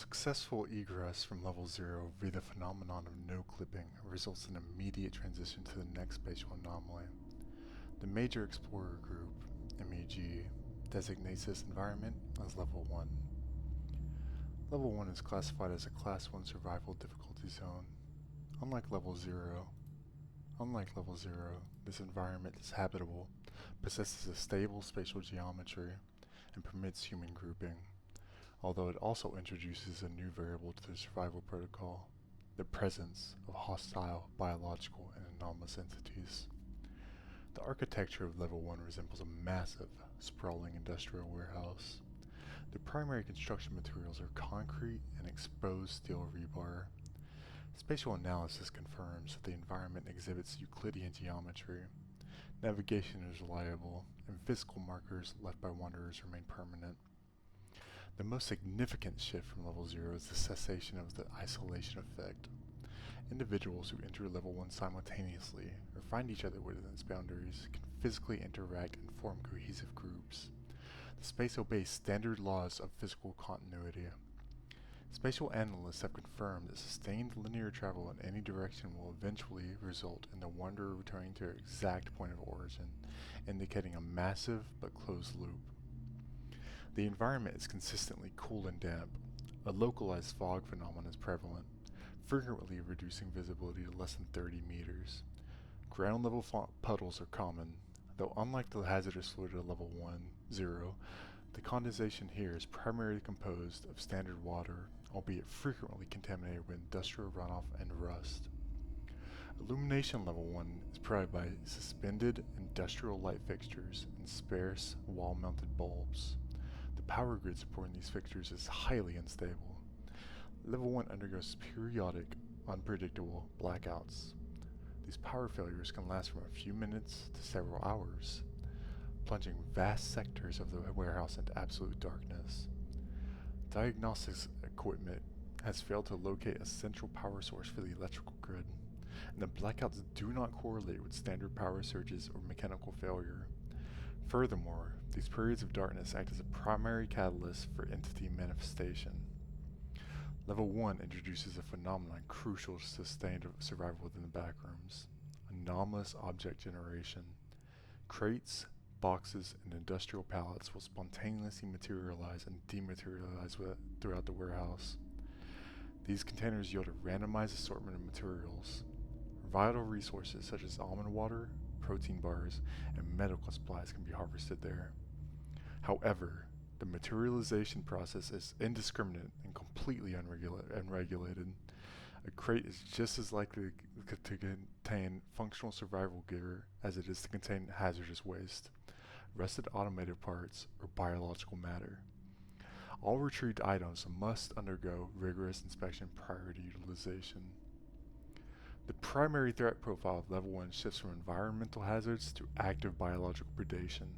Successful egress from level 0 via the phenomenon of no clipping results in immediate transition to the next spatial anomaly. The Major Explorer Group, MEG, designates this environment as Level 1. Level 1 is classified as a Class 1 survival difficulty zone. Unlike level 0, this environment is habitable, possesses a stable spatial geometry, and permits human grouping, although it also introduces a new variable to the survival protocol: the presence of hostile, biological, and anomalous entities. The architecture of Level 1 resembles a massive, sprawling industrial warehouse. The primary construction materials are concrete and exposed steel rebar. Spatial analysis confirms that the environment exhibits Euclidean geometry. Navigation is reliable, and physical markers left by wanderers remain permanent. The most significant shift from Level 0 is the cessation of the isolation effect. Individuals who enter Level 1 simultaneously, or find each other within its boundaries, can physically interact and form cohesive groups. The space obeys standard laws of physical continuity. Spatial analysts have confirmed that sustained linear travel in any direction will eventually result in the wanderer returning to their exact point of origin, indicating a massive but closed loop. The environment is consistently cool and damp. A localized fog phenomenon is prevalent, frequently reducing visibility to less than 30 meters. Ground level puddles are common, though unlike the hazardous fluid at level 1, 0, the condensation here is primarily composed of standard water, albeit frequently contaminated with industrial runoff and rust. Illumination level 1 is provided by suspended industrial light fixtures and sparse wall-mounted bulbs. The power grid supporting these fixtures is highly unstable. Level 1 undergoes periodic, unpredictable blackouts. These power failures can last from a few minutes to several hours, plunging vast sectors of the warehouse into absolute darkness. Diagnostics equipment has failed to locate a central power source for the electrical grid, and the blackouts do not correlate with standard power surges or mechanical failure. Furthermore, these periods of darkness act as a primary catalyst for entity manifestation. Level 1 introduces a phenomenon crucial to sustained survival within the backrooms: anomalous object generation. Crates, boxes, and industrial pallets will spontaneously materialize and dematerialize throughout the warehouse. These containers yield a randomized assortment of materials. Vital resources such as almond water, protein bars, and medical supplies can be harvested there. However, the materialization process is indiscriminate and completely unregulated. A crate is just as likely to contain functional survival gear as it is to contain hazardous waste, rusted automated parts, or biological matter. All retrieved items must undergo rigorous inspection prior to utilization. The primary threat profile of Level 1 shifts from environmental hazards to active biological predation.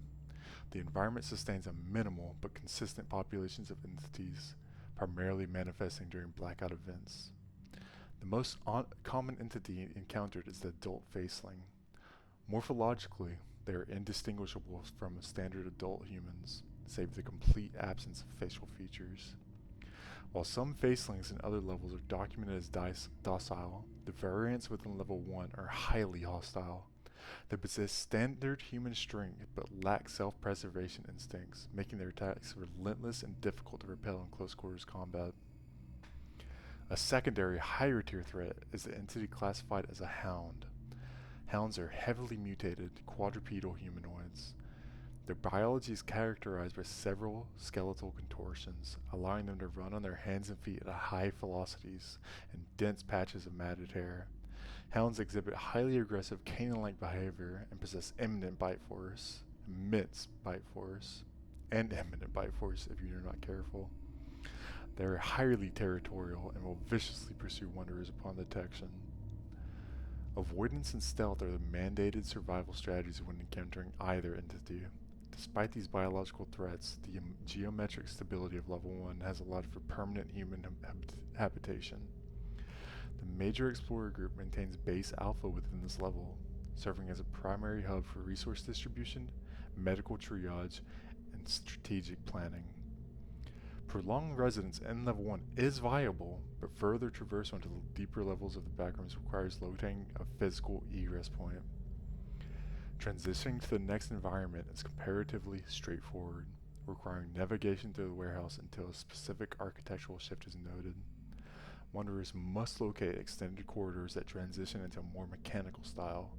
The environment sustains a minimal but consistent populations of entities, primarily manifesting during blackout events. The most common entity encountered is the adult faceling. Morphologically, they are indistinguishable from standard adult humans, save the complete absence of facial features. While some facelings in other levels are documented as docile, the variants within Level 1 are highly hostile. They possess standard human strength but lack self-preservation instincts, making their attacks relentless and difficult to repel in close quarters combat. A secondary higher tier threat is the entity classified as a hound. Hounds are heavily mutated quadrupedal humanoids. Their biology is characterized by several skeletal contortions, allowing them to run on their hands and feet at high velocities and dense patches of matted hair. Hounds exhibit highly aggressive canine-like behavior and possess immense bite force and imminent bite force if you're not careful. They are highly territorial and will viciously pursue wanderers upon detection. Avoidance and stealth are the mandated survival strategies when encountering either entity. Despite these biological threats, the geometric stability of Level 1 has allowed for permanent human habitation. The Major Explorer Group maintains Base Alpha within this level, serving as a primary hub for resource distribution, medical triage, and strategic planning. Prolonged residence in level 1 is viable, but further traversal into the deeper levels of the backrooms requires locating a physical egress point. Transitioning to the next environment is comparatively straightforward, requiring navigation through the warehouse until a specific architectural shift is noted. Wanderers must locate extended corridors that transition into a more mechanical style,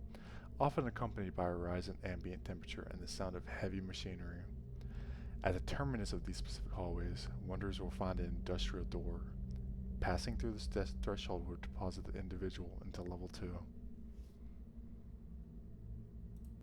often accompanied by a rise in ambient temperature and the sound of heavy machinery. At the terminus of these specific hallways, wanderers will find an industrial door. Passing through this threshold will deposit the individual into level 2.